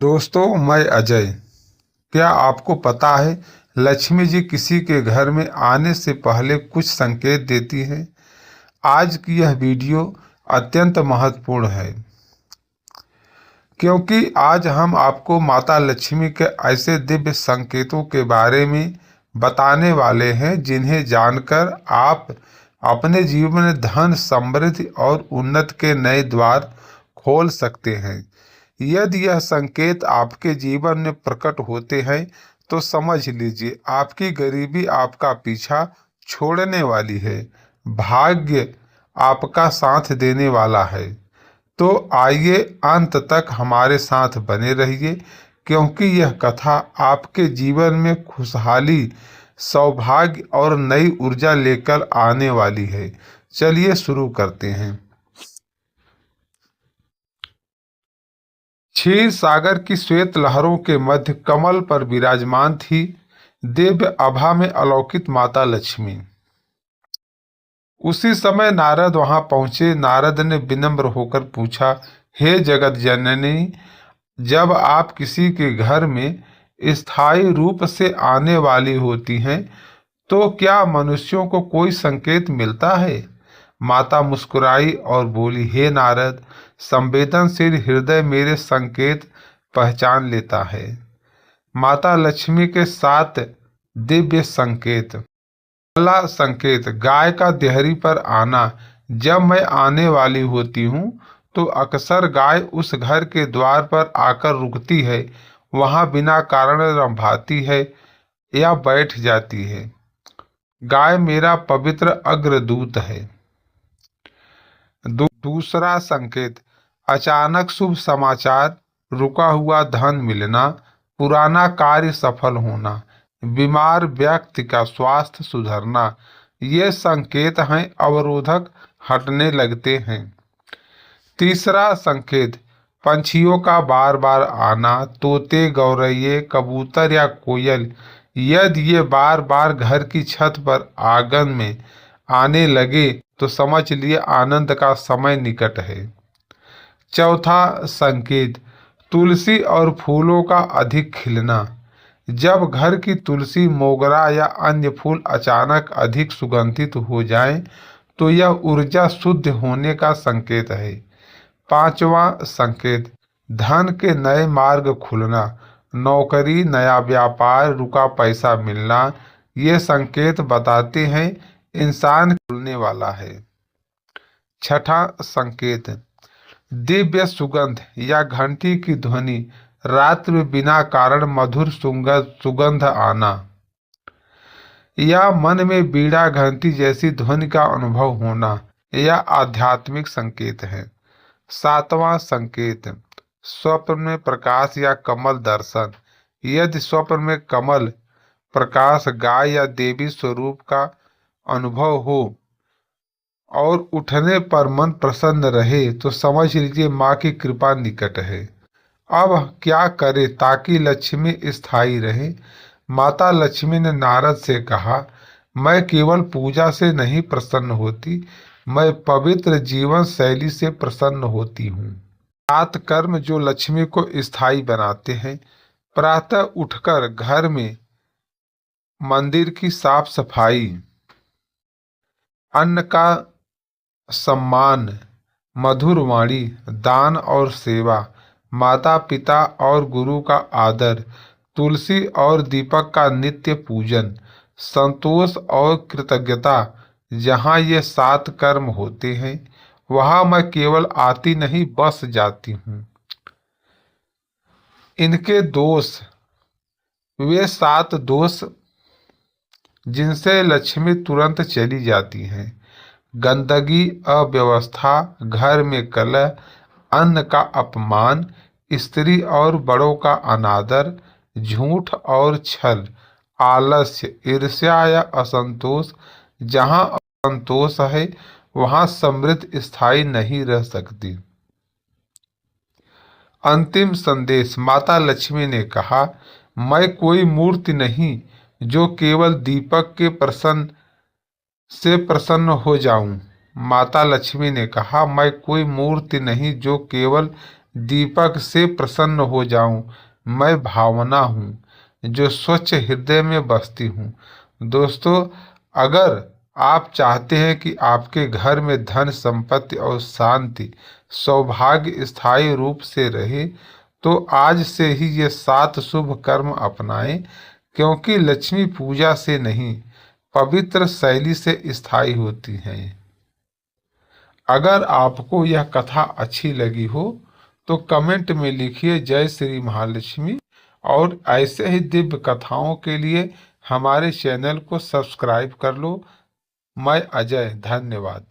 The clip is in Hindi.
दोस्तों, मैं अजय। क्या आपको पता है लक्ष्मी जी किसी के घर में आने से पहले कुछ संकेत देती है। आज की यह वीडियो अत्यंत महत्वपूर्ण है क्योंकि आज हम आपको माता लक्ष्मी के ऐसे दिव्य संकेतों के बारे में बताने वाले हैं जिन्हें जानकर आप अपने जीवन में धन, समृद्धि और उन्नति के नए द्वार खोल सकते हैं। यदि यह संकेत आपके जीवन में प्रकट होते हैं तो समझ लीजिए आपकी गरीबी आपका पीछा छोड़ने वाली है, भाग्य आपका साथ देने वाला है। तो आइए अंत तक हमारे साथ बने रहिए क्योंकि यह कथा आपके जीवन में खुशहाली, सौभाग्य और नई ऊर्जा लेकर आने वाली है। चलिए शुरू करते हैं। क्षीर सागर की श्वेत लहरों के मध्य कमल पर विराजमान थी दिव्य आभा में अलौकिक माता लक्ष्मी। उसी समय नारद वहां पहुंचे। नारद ने विनम्र होकर पूछा, हे जगत जननी, जब आप किसी के घर में स्थायी रूप से आने वाली होती हैं तो क्या मनुष्यों को कोई संकेत मिलता है? माता मुस्कुराई और बोली, हे नारद, संवेदनशील हृदय मेरे संकेत पहचान लेता है। माता लक्ष्मी के 7 दिव्य संकेत। पहला संकेत, गाय का देहरी पर आना। जब मैं आने वाली होती हूँ तो अक्सर गाय उस घर के द्वार पर आकर रुकती है, वहां बिना कारण रंभाती है या बैठ जाती है। गाय मेरा पवित्र अग्रदूत है। दूसरा संकेत, अचानक शुभ समाचार, रुका हुआ धन मिलना, पुराना कार्य सफल होना, बीमार व्यक्ति का स्वास्थ्य सुधरना। ये संकेत हैं अवरोधक हटने लगते हैं। तीसरा संकेत, पंछियों का बार बार आना, तोते, गौरैये, कबूतर या कोयल। यदि ये बार बार घर की छत पर आंगन में आने लगे तो समझ लिए आनंद का समय निकट है। चौथा संकेत, तुलसी और फूलों का अधिक खिलना। जब घर की तुलसी, मोगरा या अन्य फूल अचानक अधिक सुगंधित हो जाएं, तो यह ऊर्जा शुद्ध होने का संकेत है। पांचवा संकेत, धन के नए मार्ग खुलना, नौकरी, नया व्यापार, रुका पैसा मिलना। ये संकेत बताते हैं इंसान खुलने वाला है। छठा संकेत, दिव्य सुगंध या घंटी की ध्वनि, रात्रि में बिना कारण मधुर सुगंध आना या मन में बीड़ा घंटी जैसी ध्वनि का अनुभव होना, यह आध्यात्मिक संकेत है। सातवां संकेत, स्वप्न में प्रकाश या कमल दर्शन। यदि स्वप्न में कमल, प्रकाश, गाय या देवी स्वरूप का अनुभव हो और उठने पर मन प्रसन्न रहे तो समझ लीजिए माँ की कृपा निकट है। अब क्या करें ताकि लक्ष्मी स्थायी रहे? माता लक्ष्मी ने नारद से कहा, मैं केवल पूजा से नहीं प्रसन्न होती, मैं पवित्र जीवन शैली से प्रसन्न होती हूँ। 7 कर्म जो लक्ष्मी को स्थायी बनाते हैं। प्रातः उठकर घर में मंदिर की साफ सफाई, अन्न का सम्मान, मधुर वाणी, दान और सेवा, माता पिता और गुरु का आदर, तुलसी और दीपक का नित्य पूजन, संतोष और कृतज्ञता। जहाँ ये 7 कर्म होते हैं वहाँ मैं केवल आती नहीं, बस जाती हूँ। इनके दोष, वे 7 दोष जिनसे लक्ष्मी तुरंत चली जाती हैं। गंदगी, अव्यवस्था, घर में कलह, अन्न का अपमान, स्त्री और बड़ों का अनादर, झूठ और छल, आलस्य, ईर्ष्या या असंतोष। जहाँ असंतोष है वहाँ समृद्धि स्थायी नहीं रह सकती। अंतिम संदेश, माता लक्ष्मी ने कहा, मैं कोई मूर्ति नहीं जो केवल दीपक के प्रसन्न हो जाऊं। माता लक्ष्मी ने कहा, मैं कोई मूर्ति नहीं जो केवल दीपक से प्रसन्न हो जाऊं। मैं भावना हूँ जो स्वच्छ हृदय में बसती हूँ। दोस्तों, अगर आप चाहते हैं कि आपके घर में धन संपत्ति और शांति सौभाग्य स्थायी रूप से रहे, तो आज से ही ये 7 शुभ कर्म अपनाएं, क्योंकि लक्ष्मी पूजा से नहीं, पवित्र शैली से स्थायी होती हैं। अगर आपको यह कथा अच्छी लगी हो तो कमेंट में लिखिए जय श्री महालक्ष्मी, और ऐसे ही दिव्य कथाओं के लिए हमारे चैनल को सब्सक्राइब कर लो। मैं अजय, धन्यवाद।